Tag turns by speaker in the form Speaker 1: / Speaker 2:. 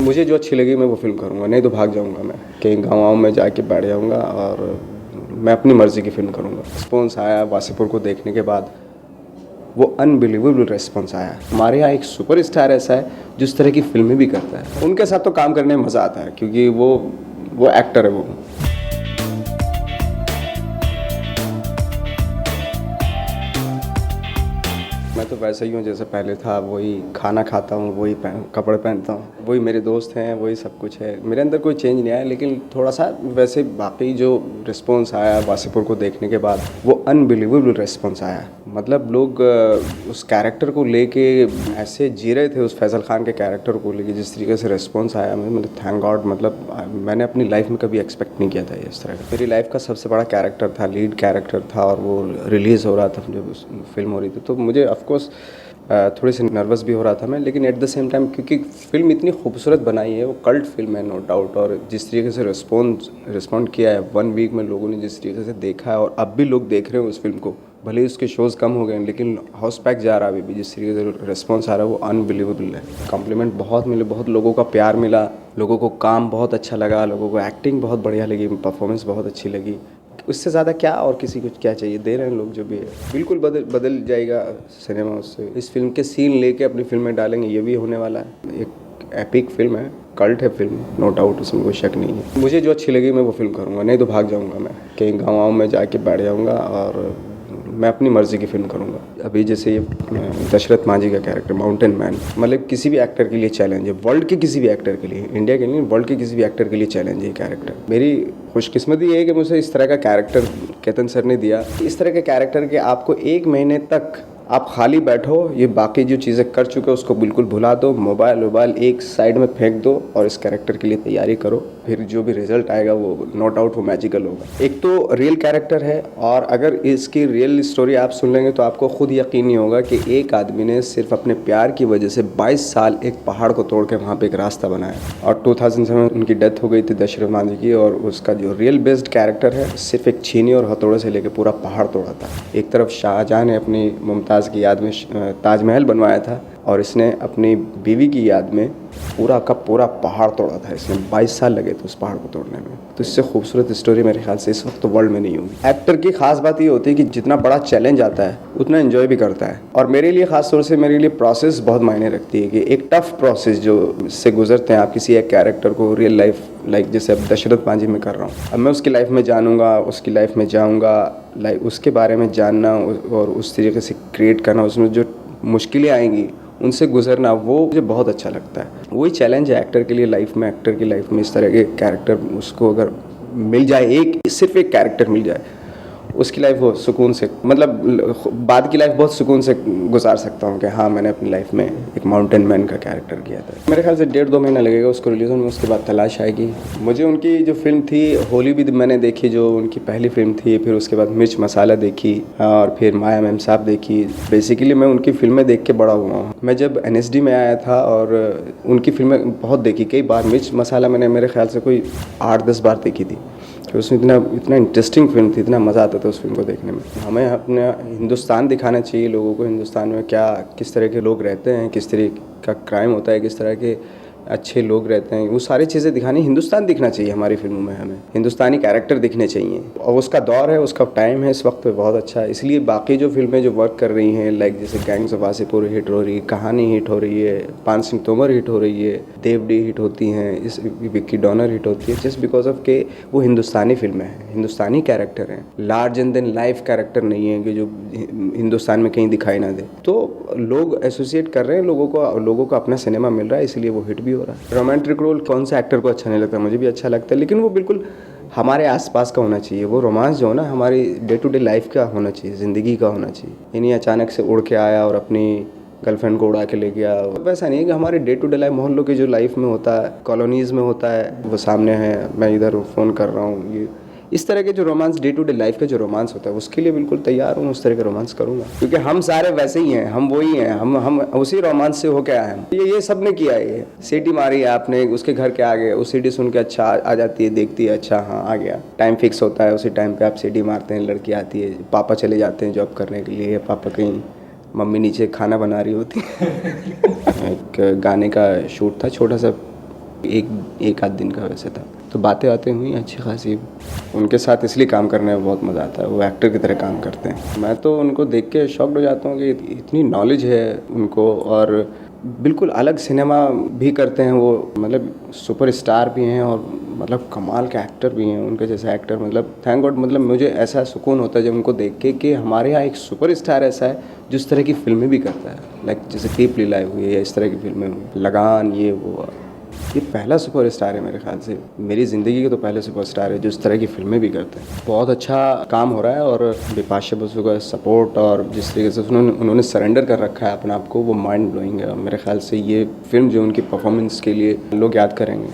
Speaker 1: मुझे जो अच्छी लगी मैं वो फ़िल्म करूँगा, नहीं तो भाग जाऊँगा मैं कहीं गाँव में जाके बैठ जाऊँगा और मैं अपनी मर्ज़ी की फ़िल्म करूँगा। रिस्पॉन्स आया वासेपुर को देखने के बाद, वो अनबिलीवेबल रिस्पॉन्स आया। हमारे यहाँ एक सुपरस्टार ऐसा है जो इस तरह की फ़िल्में भी करता है। उनके साथ तो काम करने में मज़ा आता है क्योंकि वो एक्टर है वो। मैं तो वैसे ही हूँ जैसे पहले था, वही खाना खाता हूँ, वही कपड़े पहनता हूँ, वही मेरे दोस्त हैं, वही सब कुछ है। मेरे अंदर कोई चेंज नहीं आया, लेकिन थोड़ा सा वैसे बाकी जो रिस्पॉन्स आया वासेपुर को देखने के बाद, वो अनबिलीवेबल रिस्पॉन्स आया। मतलब लोग उस कैरेक्टर को लेके ऐसे जी रहे थे, उस फैज़ल खान के कैरेक्टर को लेके जिस तरीके से रिस्पॉन्स आया, मतलब थैंक गॉड। मतलब मैंने अपनी लाइफ में कभी एक्सपेक्ट नहीं किया था इस तरह का। मेरी लाइफ का सबसे बड़ा कैरेक्टर था, लीड कैरेक्टर था, और वो रिलीज़ हो रहा था जब फिल्म हो रही थी, तो मुझे ऑफकोर्स थोड़ी सी नर्वस भी हो रहा था मैं, लेकिन एट द सेम टाइम क्योंकि फ़िल्म इतनी खूबसूरत बनाई है, वो कल्ट फिल्म है नो डाउट, और जिस तरीके से रिस्पॉन्ड किया है 1 वीक में लोगों ने, जिस तरीके से देखा है और अब भी लोग देख रहे हैं उस फिल्म को, भले ही उसके शोज़ कम हो गए हैं लेकिन हाउस पैक जा रहा है अभी भी। जिस तरीके से रिस्पॉन्स आ रहा है वो अनबिलीवेबल है। कॉम्प्लीमेंट बहुत मिले, बहुत लोगों का प्यार मिला, लोगों को काम बहुत अच्छा लगा, लोगों को एक्टिंग बहुत बढ़िया लगी, परफॉर्मेंस बहुत अच्छी लगी। उससे ज़्यादा क्या और किसी को क्या चाहिए, दे रहे हैं लोग जो भी है। बिल्कुल बदल जाएगा सिनेमा उससे। इस फिल्म के सीन लेके अपनी फिल्म में डालेंगे, ये भी होने वाला है। एक एपिक फिल्म है, कल्ट है फिल्म, नो डाउट, उसमें कोई शक नहीं है। मुझे जो अच्छी लगी मैं वो फिल्म करूँगा, नहीं तो भाग जाऊँगा मैं कहीं गाँव में जाके बैठ जाऊँगा और मैं अपनी मर्ज़ी की फ़िल्म करूँगा। अभी जैसे ये दशरथ मांझी का कैरेक्टर माउंटेन मैन, मतलब किसी भी एक्टर के लिए चैलेंज है, वर्ल्ड के किसी भी एक्टर के लिए, इंडिया के लिए, वर्ल्ड के किसी भी एक्टर के लिए चैलेंज है ये कैरेक्टर। मेरी खुशकिस्मती ये है कि मुझे इस तरह का कैरेक्टर केतन सर ने दिया। इस तरह के कैरेक्टर के आपको 1 महीने तक आप खाली बैठो, ये बाकी जो चीज़ें कर चुके हो उसको बिल्कुल भुला दो, मोबाइल एक साइड में फेंक दो और इस कैरेक्टर के लिए तैयारी करो, फिर जो भी रिजल्ट आएगा वो नो डाउट वो मैजिकल होगा। एक तो रियल कैरेक्टर है, और अगर इसकी रियल स्टोरी आप सुन लेंगे तो आपको खुद यकीन नहीं होगा कि एक आदमी ने सिर्फ अपने प्यार की वजह से 22 साल एक पहाड़ को तोड़ के वहाँ पे एक रास्ता बनाया, और 2007 उनकी डेथ हो गई थी दशरथ मांझी की, और उसका जो रियल बेस्ड कैरेक्टर है सिर्फ एक छीनी और हथौड़े से लेके पूरा पहाड़ तोड़ा था। एक तरफ शाहजहां ने अपनी मुमताज़ की याद में ताजमहल बनवाया था, और इसने अपनी बीवी की याद में पूरा का पूरा पहाड़ तोड़ा था। इसमें 22 साल लगे थे उस पहाड़ को तोड़ने में। तो इससे खूबसूरत स्टोरी मेरे ख्याल से इस वक्त तो वर्ल्ड में नहीं होगी। एक्टर की खास बात ये होती है कि जितना बड़ा चैलेंज आता है उतना एंजॉय भी करता है, और मेरे लिए खास तौर से मेरे लिए प्रोसेस बहुत मायने रखती है, कि एक टफ प्रोसेस जो से गुजरते हैं आप किसी एक कैरेक्टर को रियल लाइफ, लाइक जैसे अब दशरथ मांझी में कर रहा हूँ, अब मैं उसकी लाइफ में जानूंगा, उसकी लाइफ में जाऊँगा, लाइक उसके बारे में जानना और उस तरीके से क्रिएट करना, उसमें जो मुश्किलें आएंगी उनसे गुजरना, वो मुझे बहुत अच्छा लगता है। वही चैलेंज है एक्टर के लिए लाइफ में। एक्टर की लाइफ में इस तरह के कैरेक्टर उसको अगर मिल जाए, सिर्फ एक कैरेक्टर मिल जाए, उसकी लाइफ वो सुकून से, मतलब बाद की लाइफ बहुत सुकून से गुजार सकता हूँ कि हाँ मैंने अपनी लाइफ में एक माउंटेन मैन का कैरेक्टर किया था। मेरे ख्याल से 1.5-2 महीना लगेगा उसको रिलीज होने में, उसके बाद तलाश आएगी। मुझे उनकी जो फिल्म थी होली भी मैंने देखी, जो उनकी पहली फिल्म थी, फिर उसके बाद मिर्च मसाला देखी, और फिर माया मेमसाब देखी। बेसिकली मैं उनकी फिल्में देख के बड़ा हुआ हूँ। मैं जब NSD में आया था और उनकी फिल्में बहुत देखी, कई बार। मिर्च मसाला मैंने मेरे ख्याल से कोई 8-10 बार देखी थी, कि उसमें इतना इंटरेस्टिंग फिल्म थी, इतना मज़ा आता था उस फिल्म को देखने में। हमें अपना हिंदुस्तान दिखाना चाहिए लोगों को, हिंदुस्तान में क्या किस तरह के लोग रहते हैं, किस तरह का क्राइम होता है, किस तरह के अच्छे लोग रहते हैं, वो सारी चीज़ें दिखानी। हिंदुस्तान दिखना चाहिए हमारी फिल्मों में, हमें हिंदुस्तानी कैरेक्टर दिखने चाहिए, और उसका दौर है, उसका टाइम है इस वक्त पे बहुत अच्छा है। इसलिए बाकी जो फिल्में जो वर्क कर रही हैं, लाइक जैसे गैंग्स ऑफ वासेपुर हिट हो रही है, कहानी हिट हो रही है, पान सिंह तोमर हिट हो रही है, देवडी हिट होती हैं, इस विक्की डॉनर हिट होती है, जस्ट बिकॉज ऑफ के वो हिंदुस्तानी फिल्में हैं, हिंदुस्तानी कैरेक्टर हैं, लार्ज देन लाइफ कैरेक्टर नहीं है कि जो हिंदुस्तान में कहीं दिखाई ना दे। तो लोग एसोसिएट कर रहे हैं, लोगों को अपना सिनेमा मिल रहा है, इसलिए वो हिट भी हो रहा है। रोमांटिक रोल कौन सा एक्टर को अच्छा नहीं लगता, मुझे भी अच्छा लगता है, लेकिन वो बिल्कुल हमारे आसपास का होना चाहिए। वो रोमांस जो है ना हमारी डे टू डे लाइफ का होना चाहिए, ज़िंदगी का होना चाहिए। ये नहीं अचानक से उड़ के आया और अपनी गर्लफ्रेंड को उड़ा के ले गया। वैसा नहीं है कि हमारे डे टू डे लाइफ, मोहल्लों की जो लाइफ में होता है, कॉलोनीज़ में होता है, वो सामने है, मैं इधर फ़ोन कर रहा हूँ, ये इस तरह के जो romance, day to day life का जो रोमांस होता है, उसके लिए बिल्कुल तैयार हूँ, उस तरह का रोमांस करूँगा, क्योंकि हम सारे वैसे ही हैं, हम वही हैं, हम उसी रोमांस से होके आए हैं। ये सब ने किया है। ये सीटी मारी है आपने, उसके घर के आगे, उस सीटी सुन के अच्छा आ जाती है, देखती है, अच्छा हाँ आ गया, टाइम फिक्स होता है, उसी टाइम पे आप सीटी मारते हैं, लड़की आती है, पापा चले जाते हैं जॉब करने के लिए, पापा कहीं, मम्मी नीचे खाना बना रही होती है। एक गाने का शूट था छोटा सा, एक आध दिन का वैसे था। तो बातें हुई अच्छी खासी। उनके साथ इसलिए काम करने में बहुत मज़ा आता है, वो एक्टर की तरह काम करते हैं। मैं तो उनको देख के शॉक्ड हो जाता हूँ कि इतनी नॉलेज है उनको, और बिल्कुल अलग सिनेमा भी करते हैं वो, मतलब सुपरस्टार भी हैं और मतलब कमाल के एक्टर भी हैं। उनके जैसा एक्टर, मतलब थैंक गॉड, मतलब मुझे ऐसा सुकून होता है जब उनको देख के कि हमारे यहाँ एक सुपरस्टार ऐसा है जो इस तरह की फ़िल्में भी करता है। लाइक जैसे दीप लीलाएँ हुई है या इस तरह की फ़िल्में हुई, लगान, ये वो। ये पहला सुपरस्टार है मेरे ख्याल से, मेरी ज़िंदगी के तो पहले सुपरस्टार है जो इस तरह की फ़िल्में भी करते हैं। बहुत अच्छा काम हो रहा है, और बिपाशा बसु का सपोर्ट और जिस तरीके से उन्होंने सरेंडर कर रखा है अपने आप को, वो माइंड ब्लोइंग है। मेरे ख्याल से ये फ़िल्म जो उनकी परफॉर्मेंस के लिए लोग याद करेंगे।